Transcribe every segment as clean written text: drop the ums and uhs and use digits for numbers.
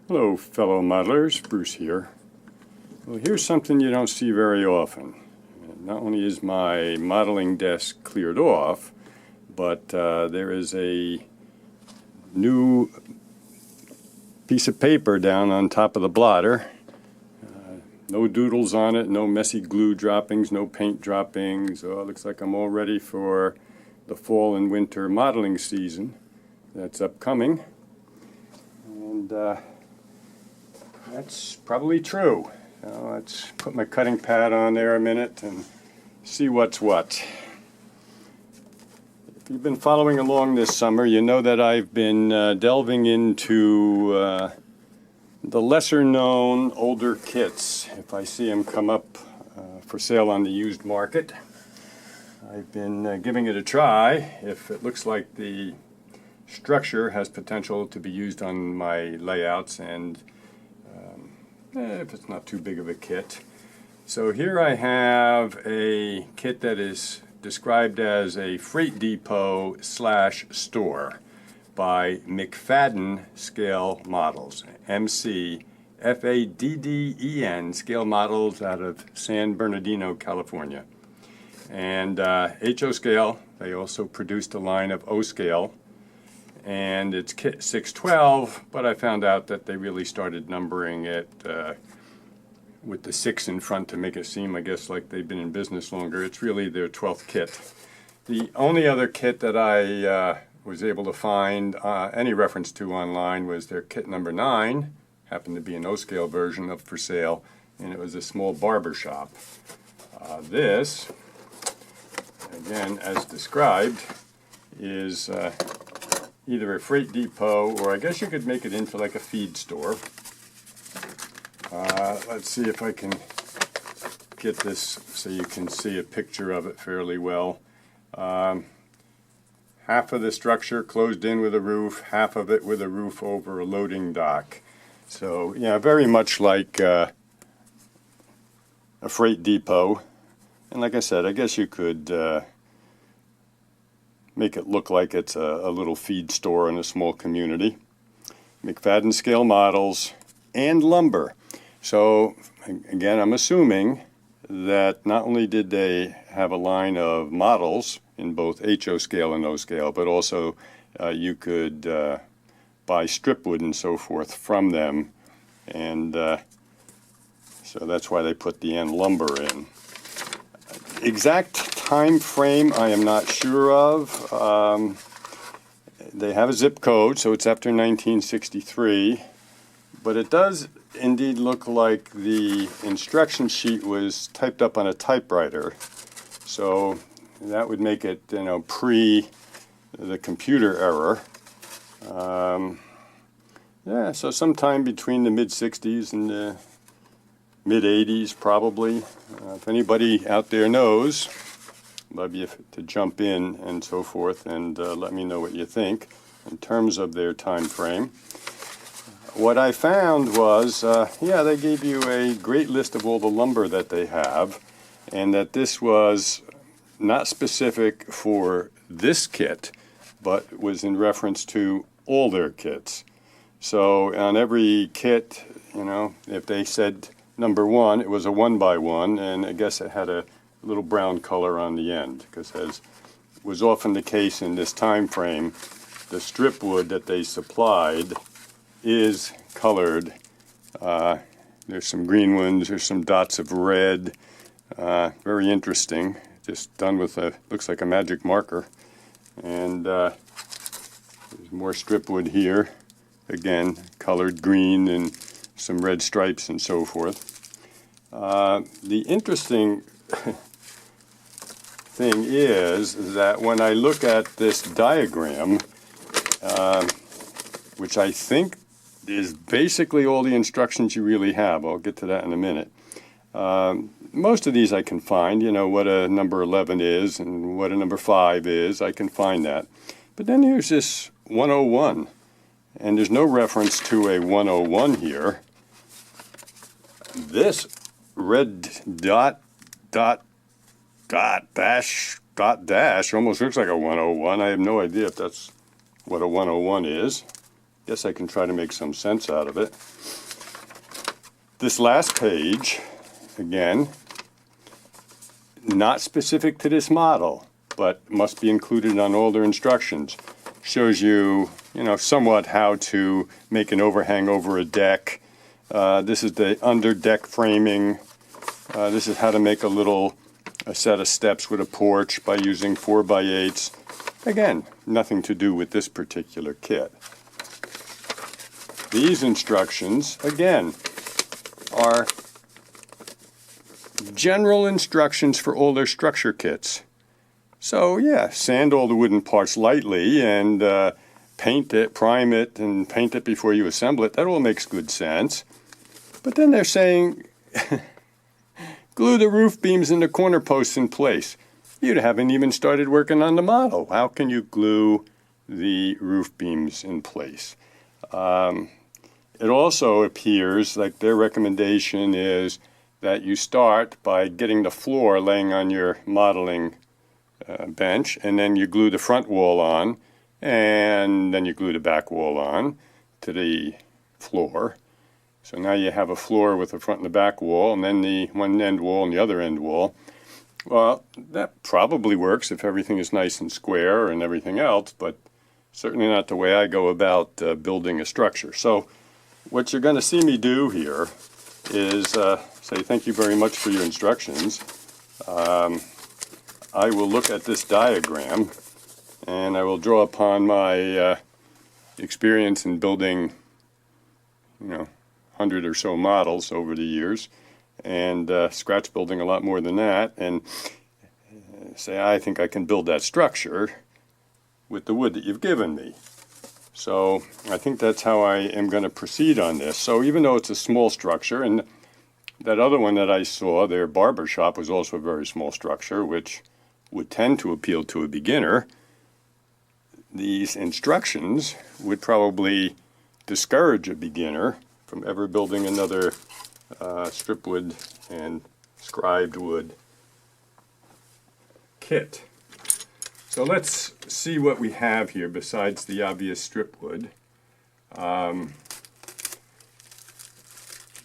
Hello fellow modelers, Bruce here. Well, here's something you don't see very often. Not only is my modeling desk cleared off, but there is a new piece of paper down on top of the blotter. No doodles on it, no messy glue droppings, no paint droppings. Oh, it looks like I'm all ready for the fall and winter modeling season that's upcoming. And that's probably true. So let's put my cutting pad on there a minute and see what's what. If you've been following along this summer, you know that I've been delving into the lesser known older kits. If I see them come up for sale on the used market, I've been giving it a try. If it looks like the structure has potential to be used on my layouts, and if it's not too big of a kit. So here I have a kit that is described as a freight depot / store by McFadden Scale Models, McFadden Scale Models out of San Bernardino, California. And HO Scale, they also produced a line of O Scale, and it's kit 612, but I found out that they really started numbering it with the 6 in front to make it seem, I guess, like they've been in business longer. It's really their 12th kit. The only other kit that I was able to find any reference to online was their kit number 9, happened to be an O-scale version of for sale, and it was a small barber shop. This, again, as described, is either a freight depot, or I guess you could make it into like a feed store. Let's see if I can get this so you can see a picture of it fairly well. Half of the structure closed in with a roof, half of it with a roof over a loading dock. So yeah, very much like a freight depot. And like I said, I guess you could make it look like it's a little feed store in a small community. McFadden Scale Models and lumber. So again, I'm assuming that not only did they have a line of models in both HO scale and O scale, but also you could buy strip wood and so forth from them, and so that's why they put the N lumber in. Exact time frame I am not sure of. They have a zip code, so it's after 1963, but it does indeed look like the instruction sheet was typed up on a typewriter, so that would make it, you know, pre the computer error. Yeah, so sometime between the mid-60s and the mid-80s probably. If anybody out there knows, love you to jump in and so forth, and let me know what you think in terms of their time frame. What I found was, yeah, they gave you a great list of all the lumber that they have, and that this was not specific for this kit, but was in reference to all their kits. So on every kit, you know, if they said number 1, it was a 1x1, and I guess it had a little brown color on the end, because as was often the case in this time frame, the strip wood that they supplied is colored. There's some green ones, there's some dots of red. Very interesting. Just done with a, looks like a magic marker. And there's more strip wood here. Again, colored green and some red stripes and so forth. The interesting thing is that when I look at this diagram, which I think is basically all the instructions you really have. I'll get to that in a minute. Most of these I can find, you know, what a number 11 is and what a number 5 is. I can find that. But then here's this 101, and there's no reference to a 101 here. This red dash almost looks like a 101. I have no idea if that's what a 101 is. guess I can try to make some sense out of it. This last page, again, not specific to this model, but must be included on all their instructions. Shows you, somewhat how to make an overhang over a deck. This is the under deck framing. This is how to make a set of steps with a porch by using 4x8s. Again, nothing to do with this particular kit. These instructions, again, are general instructions for all their structure kits. So yeah, sand all the wooden parts lightly and paint it, prime it, and paint it before you assemble it. That all makes good sense. But then they're saying, glue the roof beams and the corner posts in place. You haven't even started working on the model. How can you glue the roof beams in place? It also appears like their recommendation is that you start by getting the floor laying on your modeling bench, and then you glue the front wall on, and then you glue the back wall on to the floor. So now you have a floor with the front and the back wall, and then the one end wall and the other end wall. Well, that probably works if everything is nice and square and everything else, but certainly not the way I go about building a structure. So what you're going to see me do here is say thank you very much for your instructions. I will look at this diagram and I will draw upon my experience in building, 100 or so models over the years, and scratch building a lot more than that, and say I think I can build that structure with the wood that you've given me. So I think that's how I am going to proceed on this. So even though it's a small structure, and that other one that I saw, their barber shop, was also a very small structure, which would tend to appeal to a beginner, these instructions would probably discourage a beginner from ever building another strip wood and scribed wood kit. So let's see what we have here besides the obvious strip wood,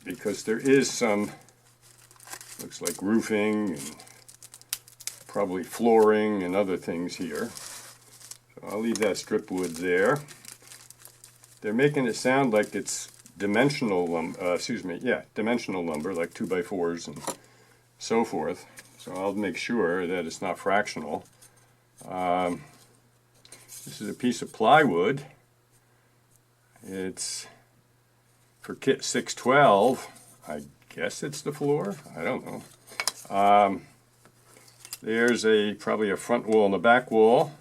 because there is some, looks like roofing and probably flooring and other things here. So I'll leave that strip wood there. They're making it sound like it's dimensional lumber, dimensional lumber, like 2x4s and so forth. So I'll make sure that it's not fractional. This is a piece of plywood. It's for kit 612. I guess it's the floor. I don't know. There's probably a front wall and a back wall,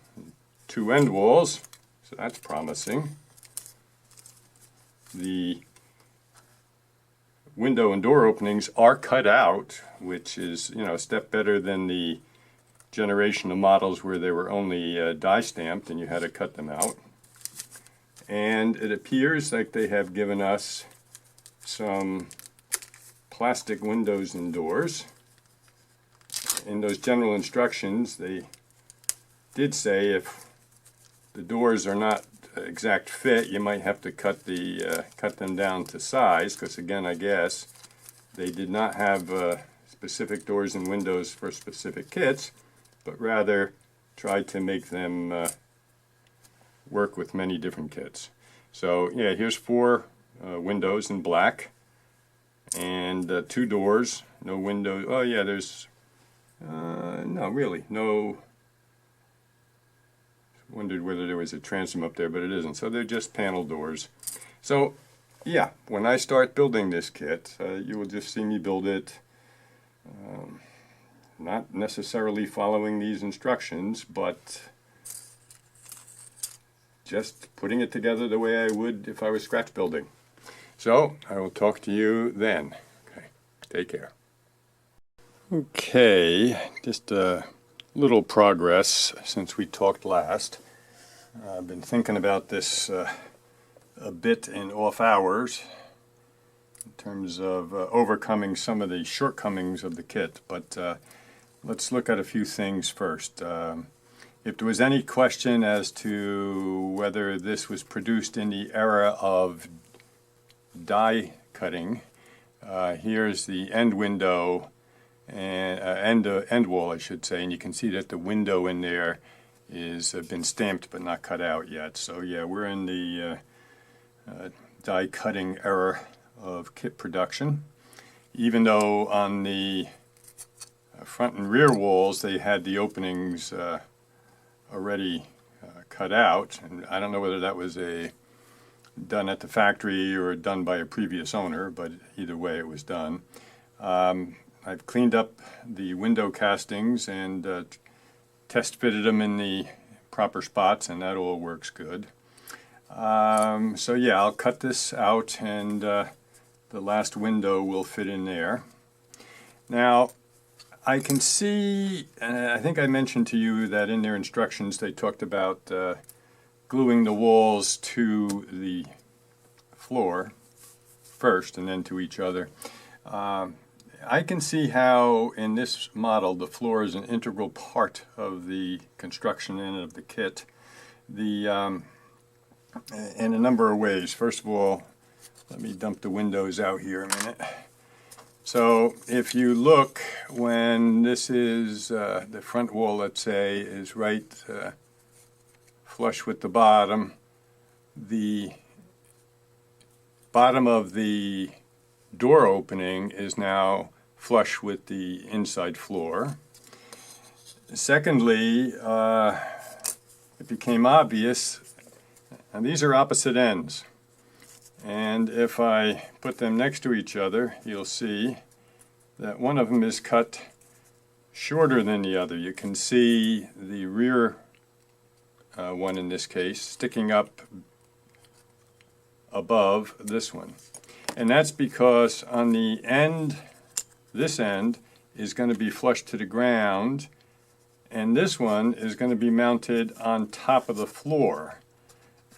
2 end walls, so that's promising. The window and door openings are cut out, which is, a step better than the generation of models where they were only die stamped and you had to cut them out. And it appears like they have given us some plastic windows and doors. In those general instructions, they did say if the doors are not exact fit, you might have to cut them down to size, because again, I guess they did not have specific doors and windows for specific kits, but rather tried to make them work with many different kits. So yeah, here's 4 windows in black and 2 doors, no windows. Oh yeah, there's no, really no. Wondered whether there was a transom up there, but it isn't. So they're just panel doors. So yeah, when I start building this kit, you will just see me build it, not necessarily following these instructions, but just putting it together the way I would if I was scratch building. So I will talk to you then. Okay, take care. Okay, just a little progress since we talked last. I've been thinking about this a bit in off hours in terms of overcoming some of the shortcomings of the kit, but let's look at a few things first. If there was any question as to whether this was produced in the era of die cutting, here's the end window and end wall, I should say, and you can see that the window in there is been stamped but not cut out yet. So yeah, we're in the die cutting era of kit production. Even though on the front and rear walls they had the openings already cut out, and I don't know whether that was done at the factory or done by a previous owner, but either way it was done. I've cleaned up the window castings and test fitted them in the proper spots, and that all works good. So yeah, I'll cut this out, and the last window will fit in there. Now, I can see, I think I mentioned to you that in their instructions they talked about gluing the walls to the floor first and then to each other. I can see how in this model the floor is an integral part of the construction and of the kit. In a number of ways. First of all, let me dump the windows out here a minute. So if you look, when this is the front wall, let's say, is right flush with the bottom of the door opening is now flush with the inside floor. Secondly, it became obvious, and these are opposite ends. And if I put them next to each other, you'll see that one of them is cut shorter than the other. You can see the rear one in this case sticking up above this one. And that's because on the end, this end is going to be flush to the ground, and this one is going to be mounted on top of the floor.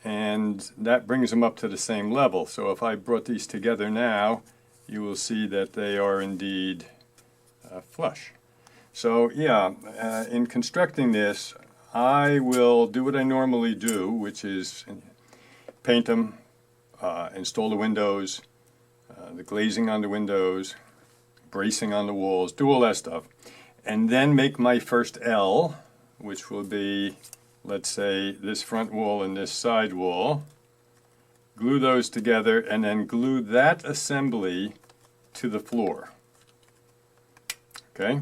And that brings them up to the same level. So if I brought these together now, you will see that they are indeed flush. So yeah, in constructing this, I will do what I normally do, which is paint them, install the windows, the glazing on the windows, bracing on the walls, do all that stuff, and then make my first L, which will be, let's say, this front wall and this side wall, glue those together, and then glue that assembly to the floor. Okay?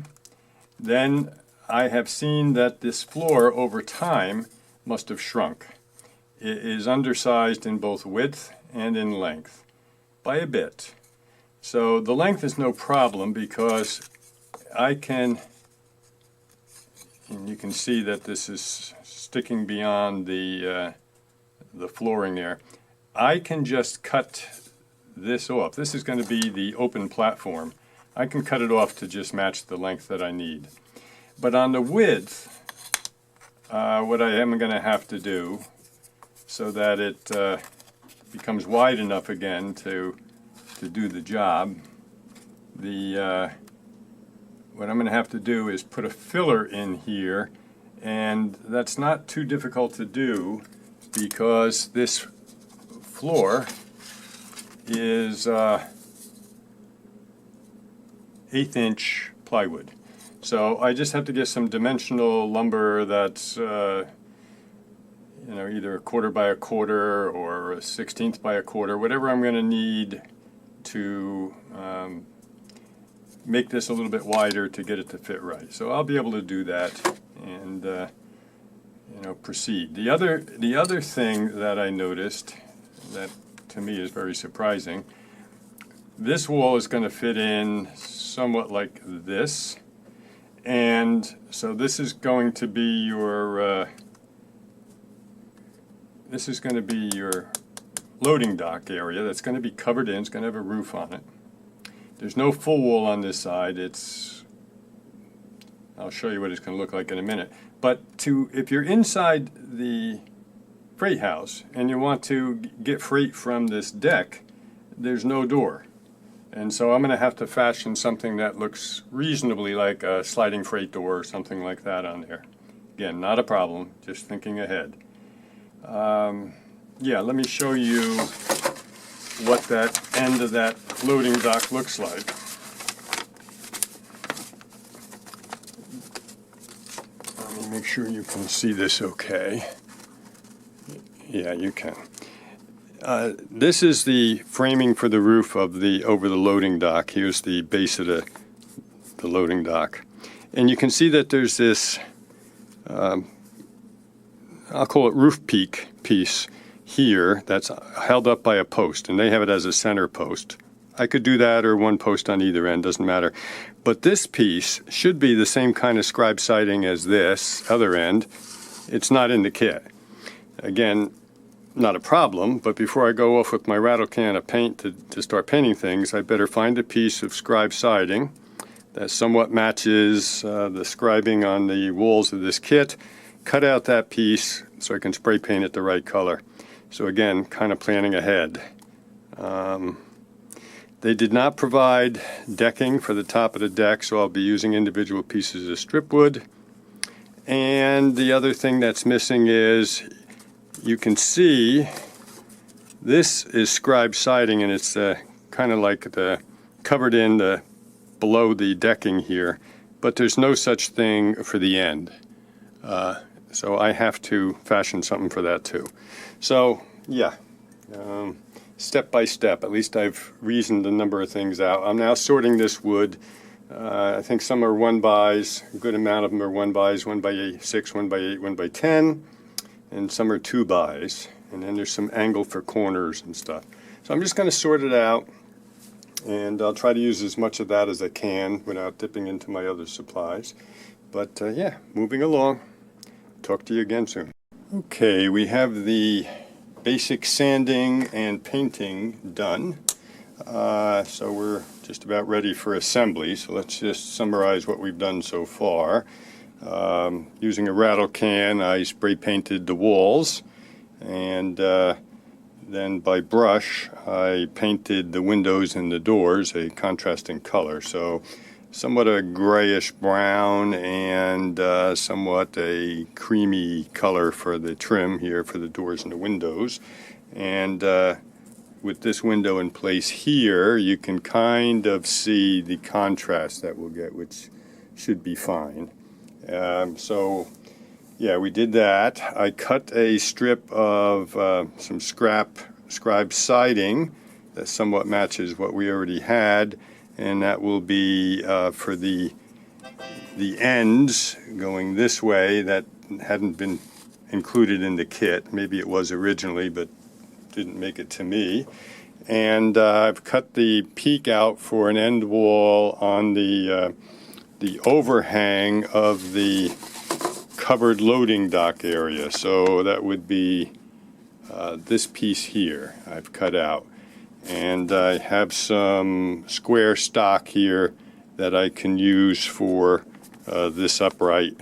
Then I have seen that this floor over time must have shrunk. It is undersized in both width and in length by a bit. So the length is no problem because I can, and you can see that this is sticking beyond the flooring there. I can just cut this off. This is going to be the open platform. I can cut it off to just match the length that I need. But on the width, what I am going to have to do so that it becomes wide enough again to do the job, what I'm going to have to do is put a filler in here, and that's not too difficult to do because this floor is 1/8 inch plywood. So I just have to get some dimensional lumber that's either 1/4 by 1/4 or 1/16 by 1/4, whatever I'm going to need to make this a little bit wider to get it to fit right. So I'll be able to do that and proceed. The other thing that I noticed that to me is very surprising, this wall is going to fit in somewhat like this, and so this is going to be your loading dock area that's going to be covered in. It's going to have a roof on it. There's no full wall on this side. I'll show you what it's going to look like in a minute. But if you're inside the freight house and you want to get freight from this deck, there's no door. And so I'm going to have to fashion something that looks reasonably like a sliding freight door or something like that on there. Again, not a problem, just thinking ahead. Yeah, let me show you what that end of that loading dock looks like. Let me make sure you can see this okay. Yeah, you can. This is the framing for the roof of the over the loading dock. Here's the base of the loading dock. And you can see that there's this, I'll call it roof peak piece here that's held up by a post, and they have it as a center post. I could do that or one post on either end, doesn't matter. But this piece should be the same kind of scribe siding as this other end. It's not in the kit. Again, not a problem, but before I go off with my rattle can of paint to start painting things, I better find a piece of scribe siding that somewhat matches the scribing on the walls of this kit, cut out that piece so I can spray paint it the right color. So again, kind of planning ahead. They did not provide decking for the top of the deck, so I'll be using individual pieces of strip wood. And the other thing that's missing is, you can see this is scribe siding, and it's kind of like the covered in the below the decking here, but there's no such thing for the end. So I have to fashion something for that too. So yeah, step by step, at least I've reasoned a number of things out. I'm now sorting this wood. I think some are 1x, a good amount of them are 1x, 1x6, 1x8, 1x10, and some are 2x, and then there's some angle for corners and stuff. So I'm just going to sort it out, and I'll try to use as much of that as I can without dipping into my other supplies. But yeah, moving along. Talk to you again soon. Okay, we have the basic sanding and painting done. So we're just about ready for assembly. So let's just summarize what we've done so far. Using a rattle can, I spray painted the walls, and then by brush I painted the windows and the doors a contrasting color, so somewhat a grayish brown and somewhat a creamy color for the trim here for the doors and the windows. And with this window in place here, you can kind of see the contrast that we'll get, which should be fine. So yeah, we did that. I cut a strip of some scribe siding that somewhat matches what we already had, and that will be for the ends going this way that hadn't been included in the kit. Maybe it was originally, but didn't make it to me. And I've cut the peak out for an end wall on the overhang of the covered loading dock area. So that would be this piece here I've cut out. And I have some square stock here that I can use for this upright.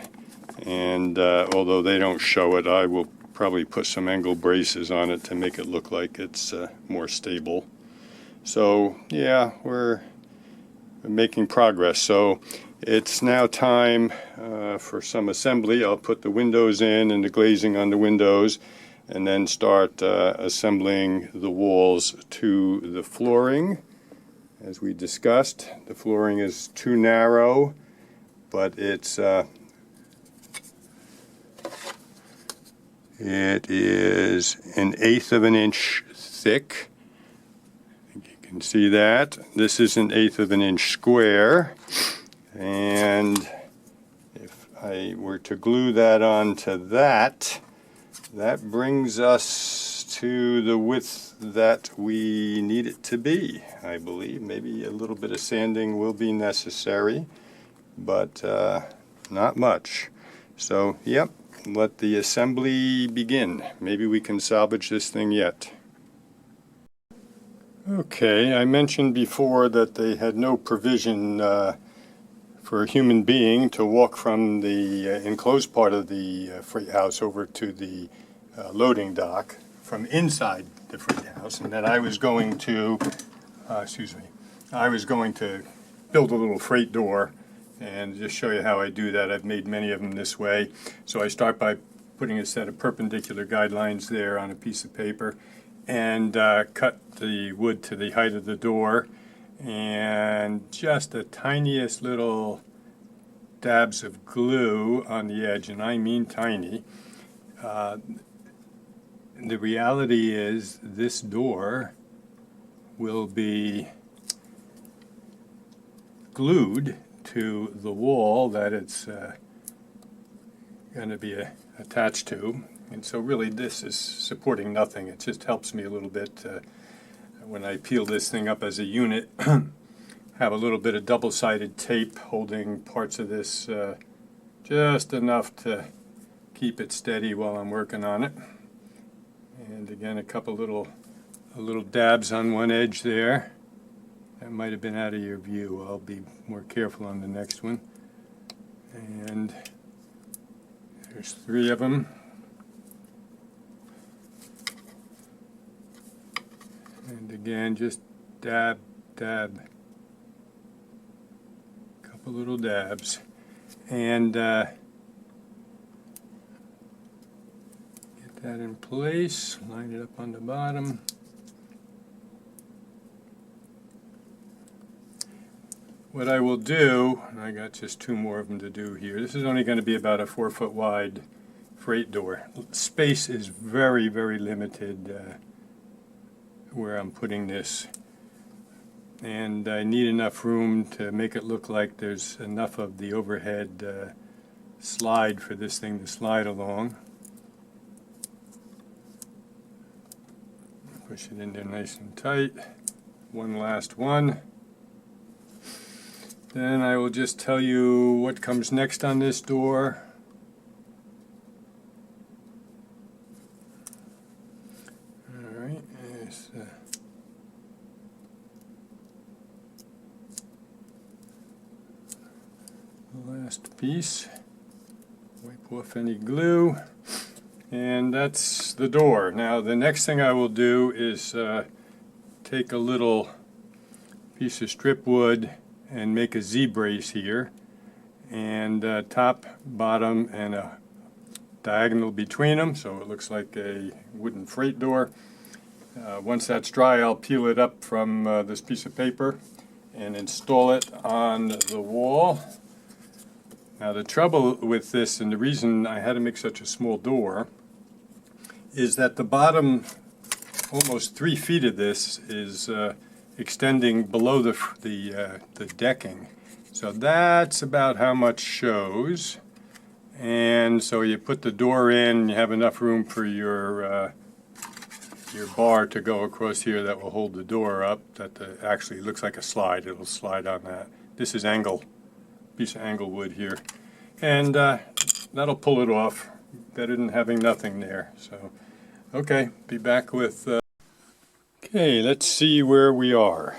And although they don't show it, I will probably put some angle braces on it to make it look like it's more stable. So yeah, we're making progress. So it's now time for some assembly. I'll put the windows in and the glazing on the windows, and then start assembling the walls to the flooring. As we discussed, the flooring is too narrow, but it is 1/8 of an inch thick. You can see that. This is 1/8 of an inch square. And if I were to glue that onto that, that brings us to the width that we need it to be, I believe. Maybe a little bit of sanding will be necessary, but not much. So, yep, let the assembly begin. Maybe we can salvage this thing yet. Okay, I mentioned before that they had no provision for a human being to walk from the enclosed part of the freight house over to the loading dock from inside the freight house, and that I was going to, I was going to build a little freight door And just show you how I do that, I've made many of them this way. So I start by putting a set of perpendicular guidelines there on a piece of paper and cut the wood to the height of the door, and just the tiniest little dabs of glue on the edge, and I mean tiny. The reality is this door will be glued to the wall that it's going to be attached to, and so really this is supporting nothing. It just helps me a little bit when I peel this thing up as a unit. Have a little bit of double-sided tape holding parts of this just enough to keep it steady while I'm working on it. And again, a couple little dabs on one edge there. That might have been out of your view. I'll be more careful on the next one. And there's 3 of them. And again, just dab, dab. Couple little dabs. And get that in place. Line it up on the bottom. What I will do, and I got just 2 more of them to do here. This is only going to be about a 4-foot wide freight door. Space is very, very limited where I'm putting this. And I need enough room to make it look like there's enough of the overhead slide for this thing to slide along. Push it in there nice and tight. One last one. Then I will just tell you what comes next on this door. All right, there's the last piece. Wipe off any glue, and that's the door. Now the next thing I will do is take a little piece of strip wood and make a Z-brace here, and top, bottom, and a diagonal between them, so it looks like a wooden freight door. Once that's dry, I'll peel it up from this piece of paper and install it on the wall. Now the trouble with this, and the reason I had to make such a small door, is that the bottom almost 3 feet of this is extending below the decking. So that's about how much shows. And so you put the door in, you have enough room for your bar to go across here that will hold the door up. That actually looks like a slide. It'll slide on that. This is piece of angle wood here. And that'll pull it off. Better than having nothing there. So, okay, be back with... Okay, let's see where we are.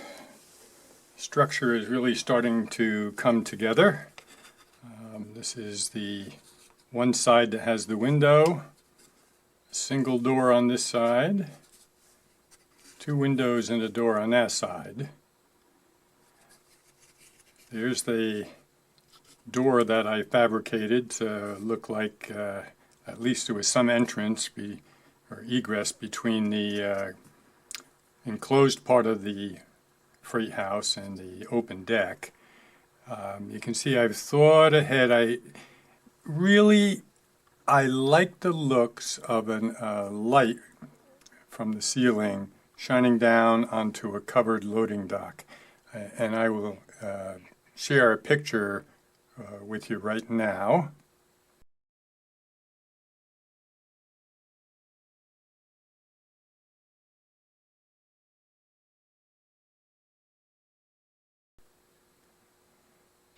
Structure is really starting to come together. This is the one side that has the window, a single door on this side, 2 windows and a door on that side. There's the door that I fabricated to look like at least there was some entrance or egress between the enclosed part of the freight house and the open deck. You can see I've thought ahead. I like the looks of a light from the ceiling shining down onto a covered loading dock. And I will share a picture with you right now.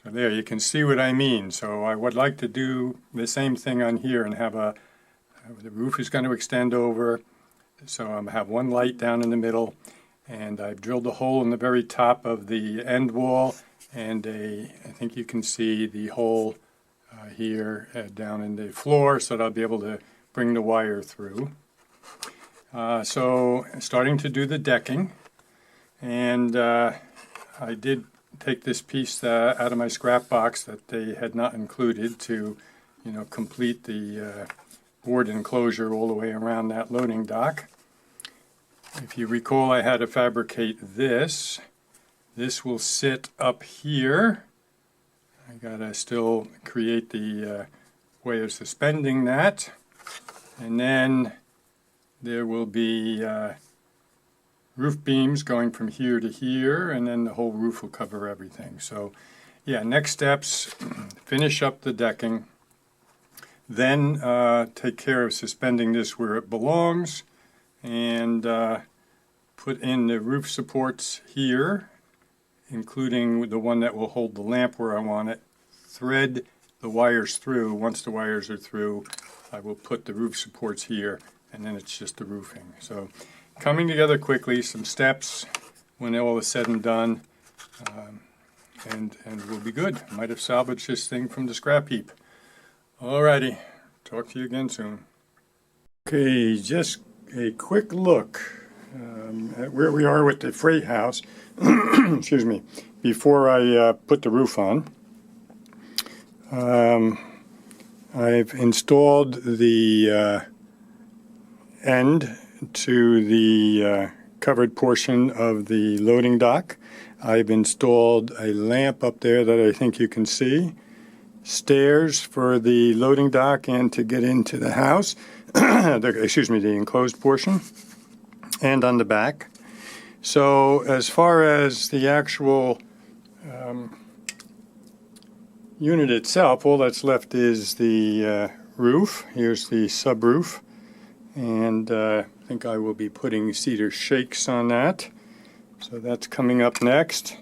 So there, you can see what I mean. So I would like to do the same thing on here and have the roof is going to extend over. So I'm going to have one light down in the middle, and I've drilled a hole in the very top of the end wall, and I think you can see the hole here down in the floor, so that I'll be able to bring the wire through. So starting to do the decking, and I did take this piece out of my scrap box that they had not included to, complete the board enclosure all the way around that loading dock. If you recall, I had to fabricate this. This will sit up here. I gotta still create the way of suspending that. And then there will be roof beams going from here to here, and then the whole roof will cover everything. So yeah, next steps, finish up the decking, then take care of suspending this where it belongs, and put in the roof supports here, including the one that will hold the lamp where I want it, thread the wires through. Once the wires are through, I will put the roof supports here, and then it's just the roofing. So coming together quickly, some steps when all is said and done, and we'll be good. Might have salvaged this thing from the scrap heap. Alrighty, talk to you again soon. Okay, just a quick look at where we are with the freight house. Excuse me, before I put the roof on. I've installed the end to the covered portion of the loading dock. I've installed a lamp up there that I think you can see, stairs for the loading dock and to get into the house, the enclosed portion, and on the back. So as far as the actual unit itself, all that's left is the roof. Here's the subroof, and I think I will be putting cedar shakes on that. So that's coming up next.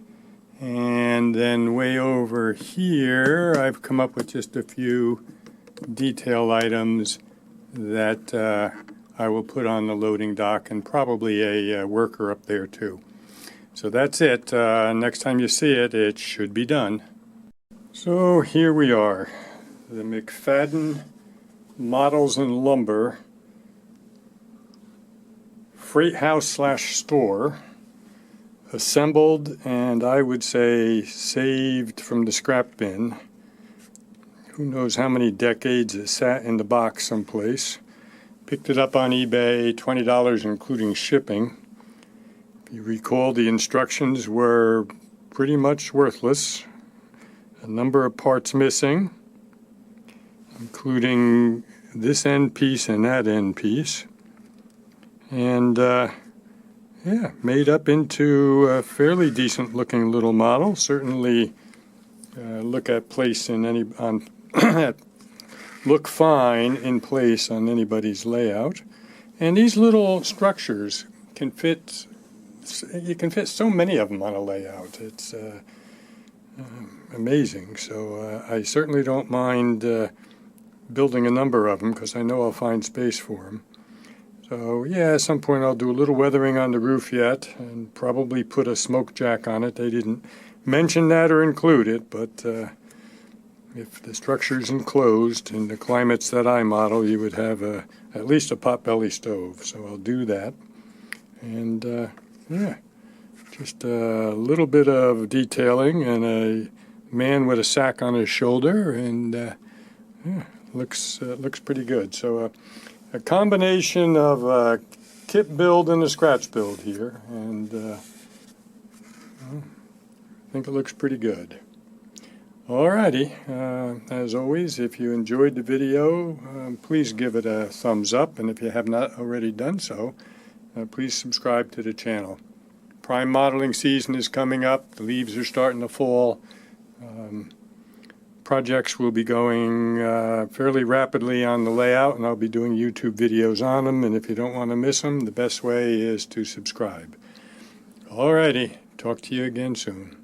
And then way over here, I've come up with just a few detail items that I will put on the loading dock, and probably a worker up there too. So that's it. Next time you see it, it should be done. So here we are, the McFadden Models and Lumber freight house / store, assembled, and I would say saved from the scrap bin. Who knows how many decades it sat in the box someplace. Picked it up on eBay, $20 including shipping. If you recall, the instructions were pretty much worthless. A number of parts missing, including this end piece and that end piece. And yeah, made up into a fairly decent looking little model. Certainly look fine in place on anybody's layout. And these little structures can fit, you can fit so many of them on a layout. It's amazing. So I certainly don't mind building a number of them, because I know I'll find space for them. So yeah, at some point I'll do a little weathering on the roof yet, and probably put a smoke jack on it. They didn't mention that or include it, but if the structure's enclosed in the climates that I model, you would have at least a potbelly stove. So I'll do that. And yeah, just a little bit of detailing and a man with a sack on his shoulder, and yeah, looks pretty good. So a combination of a kit build and a scratch build here, and I think it looks pretty good. Alrighty, as always, if you enjoyed the video, please give it a thumbs up, and if you have not already done so, please subscribe to the channel. Prime modeling season is coming up. The leaves are starting to fall. Projects will be going fairly rapidly on the layout, and I'll be doing YouTube videos on them, and if you don't want to miss them, the best way is to subscribe. Alrighty, talk to you again soon.